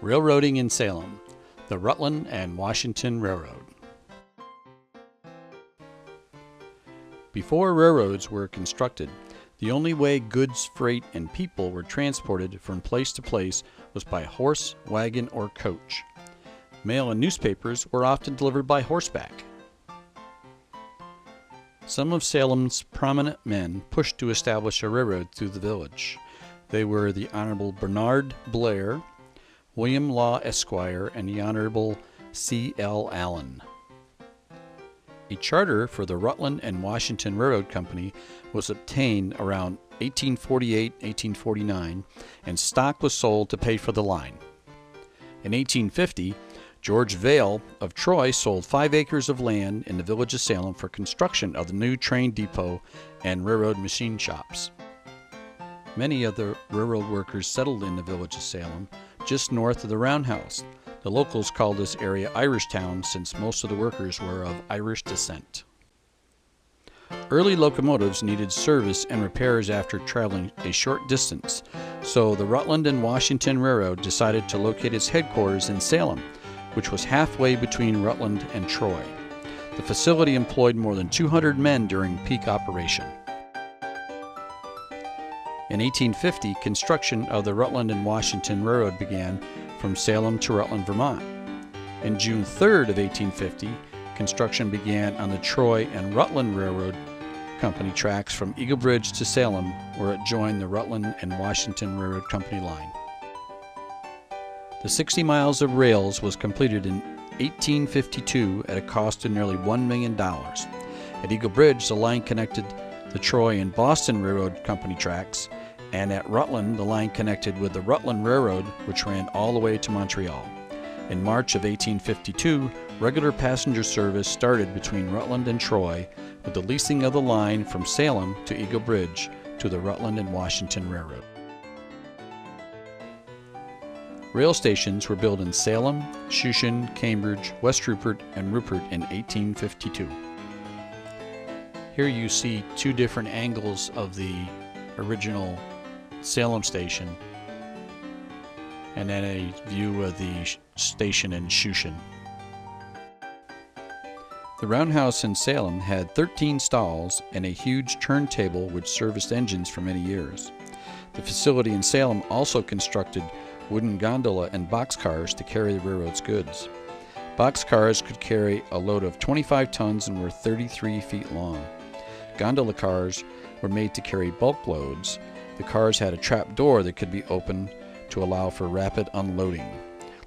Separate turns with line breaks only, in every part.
Railroading in Salem, the Rutland and Washington Railroad. Before railroads were constructed, the only way goods, freight, and people were transported from place to place was by horse, wagon, or coach. Mail and newspapers were often delivered by horseback. Some of Salem's prominent men pushed to establish a railroad through the village. They were the Honorable Bernard Blair, William Law Esquire, and the Honorable C.L. Allen. A charter for the Rutland and Washington Railroad Company was obtained around 1848-1849, and stock was sold to pay for the line. In 1850, George Vail of Troy sold 5 acres of land in the village of Salem for construction of the new train depot and railroad machine shops. Many of the railroad workers settled in the village of Salem, just north of the roundhouse. The locals called this area Irishtown since most of the workers were of Irish descent. Early locomotives needed service and repairs after traveling a short distance, so the Rutland and Washington Railroad decided to locate its headquarters in Salem, which was halfway between Rutland and Troy. The facility employed more than 200 men during peak operation. In 1850, construction of the Rutland and Washington Railroad began from Salem to Rutland, Vermont. In June 3rd of 1850, construction began on the Troy and Rutland Railroad Company tracks from Eagle Bridge to Salem, where it joined the Rutland and Washington Railroad Company line. The 60 miles of rails was completed in 1852 at a cost of nearly $1 million. At Eagle Bridge, the line connected the Troy and Boston Railroad Company tracks, and at Rutland, the line connected with the Rutland Railroad, which ran all the way to Montreal. In March of 1852, regular passenger service started between Rutland and Troy, with the leasing of the line from Salem to Eagle Bridge to the Rutland and Washington Railroad. Rail stations were built in Salem, Shushan, Cambridge, West Rupert, and Rupert in 1852. Here you see 2 different angles of the original Salem station, and then a view of the station in Shushan. The roundhouse in Salem had 13 stalls and a huge turntable which serviced engines for many years. The facility in Salem also constructed wooden gondola and boxcars to carry the railroad's goods. Boxcars could carry a load of 25 tons and were 33 feet long. Gondola cars were made to carry bulk loads. The cars had a trap door that could be opened to allow for rapid unloading.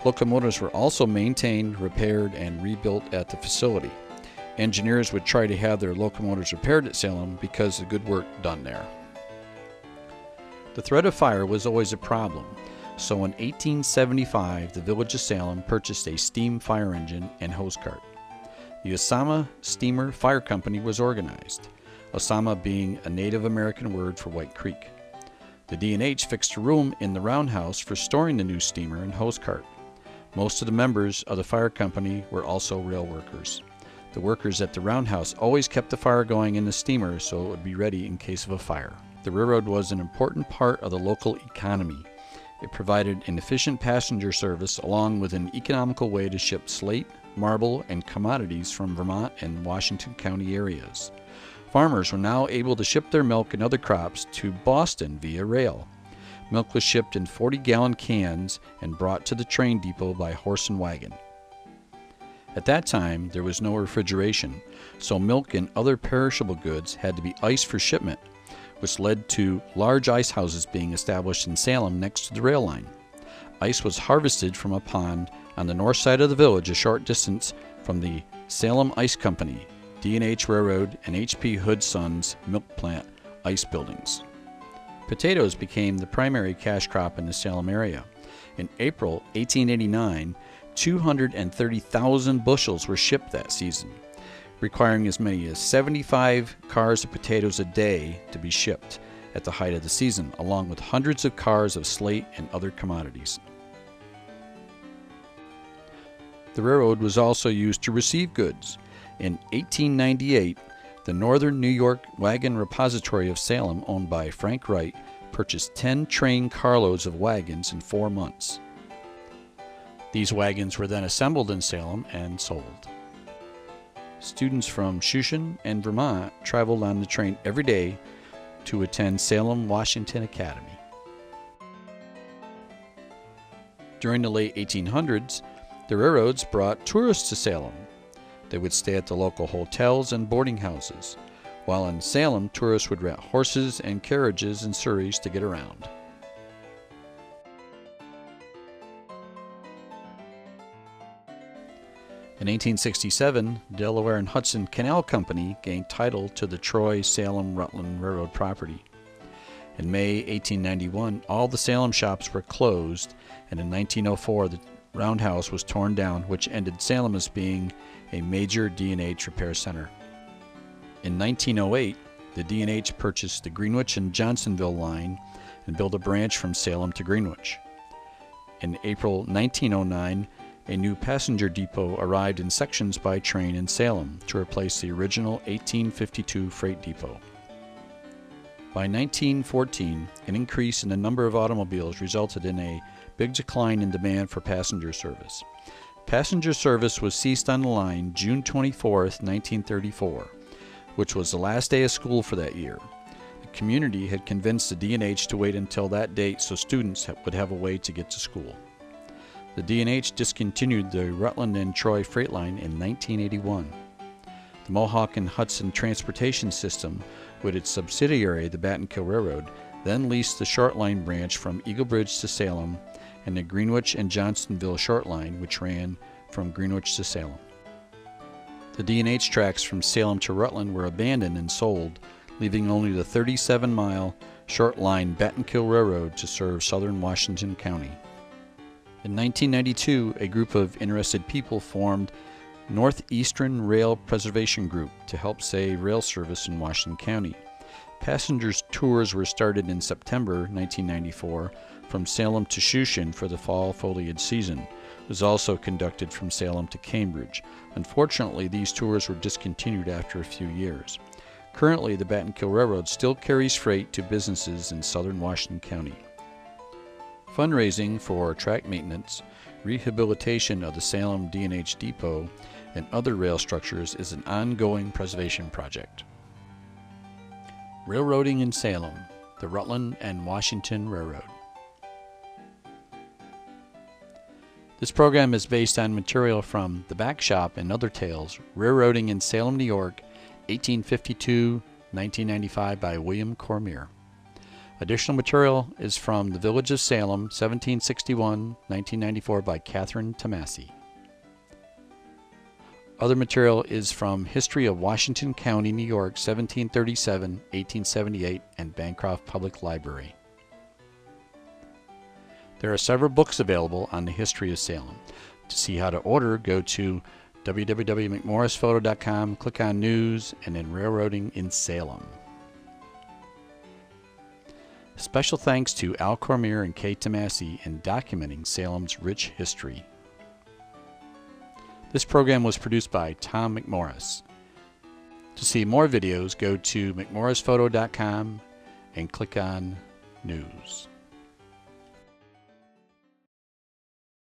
Locomotives were also maintained, repaired, and rebuilt at the facility. Engineers would try to have their locomotives repaired at Salem because of good work done there. The threat of fire was always a problem, so in 1875 the village of Salem purchased a steam fire engine and hose cart. The Osama Steamer Fire Company was organized, Osama being a Native American word for White Creek. The D&H fixed a room in the roundhouse for storing the new steamer and hose cart. Most of the members of the fire company were also rail workers. The workers at the roundhouse always kept the fire going in the steamer so it would be ready in case of a fire. The railroad was an important part of the local economy. It provided an efficient passenger service along with an economical way to ship slate, marble, and commodities from Vermont and Washington County areas. Farmers were now able to ship their milk and other crops to Boston via rail. Milk was shipped in 40-gallon cans and brought to the train depot by horse and wagon. At that time, there was no refrigeration, so milk and other perishable goods had to be iced for shipment, which led to large ice houses being established in Salem next to the rail line. Ice was harvested from a pond on the north side of the village, a short distance from the Salem Ice Company, D&H Railroad, and H.P. Hood Sons milk plant ice buildings. Potatoes became the primary cash crop in the Salem area. In April 1889, 230,000 bushels were shipped that season, requiring as many as 75 cars of potatoes a day to be shipped at the height of the season, along with hundreds of cars of slate and other commodities. The railroad was also used to receive goods. In 1898, the Northern New York Wagon Repository of Salem, owned by Frank Wright, purchased 10 train carloads of wagons in 4 months. These wagons were then assembled in Salem and sold. Students from Shushan and Vermont traveled on the train every day to attend Salem Washington Academy. During the late 1800s, the railroads brought tourists to Salem. They would stay at the local hotels and boarding houses, while in Salem, tourists would rent horses and carriages and surreys to get around. In 1867, Delaware and Hudson Canal Company gained title to the Troy-Salem-Rutland Railroad property. In May 1891, all the Salem shops were closed, and in 1904, the roundhouse was torn down, which ended Salem as being a major D&H repair center. In 1908, the D&H purchased the Greenwich and Johnsonville line and built a branch from Salem to Greenwich. In April 1909, a new passenger depot arrived in sections by train in Salem to replace the original 1852 freight depot. By 1914, an increase in the number of automobiles resulted in a big decline in demand for passenger service. Passenger service was ceased on the line June 24, 1934, which was the last day of school for that year. The community had convinced the D&H to wait until that date so students would have a way to get to school. The D&H discontinued the Rutland and Troy freight line in 1981. The Mohawk and Hudson transportation system, with its subsidiary, the Battenkill Railroad, then leased the short line branch from Eagle Bridge to Salem and the Greenwich and Johnsonville short line, which ran from Greenwich to Salem. The D&H tracks from Salem to Rutland were abandoned and sold, leaving only the 37-mile short line Battenkill Railroad to serve southern Washington County. In 1992, a group of interested people formed Northeastern Rail Preservation Group to help save rail service in Washington County. Passengers tours were started in September 1994 from Salem to Shushan for the fall foliage season. It was also conducted from Salem to Cambridge. Unfortunately, these tours were discontinued after a few years. Currently, the Battenkill Railroad still carries freight to businesses in southern Washington County. Fundraising for track maintenance, rehabilitation of the Salem D&H Depot, and other rail structures is an ongoing preservation project. Railroading in Salem, the Rutland and Washington Railroad. This program is based on material from The Back Shop and Other Tales, Railroading in Salem, New York, 1852-1995 by William Cormier. Additional material is from The Village of Salem, 1761-1994 by Catherine Tomasi. Other material is from History of Washington County, New York, 1737-1878 and Bancroft Public Library. There are several books available on the history of Salem. To see how to order, go to www.mcmorrisphoto.com, click on News, and then Railroading in Salem. Special thanks to Al Cormier and Kay Tomasi in documenting Salem's rich history. This program was produced by Tom McMorris. To see more videos, go to mcmorrisphoto.com and click on News.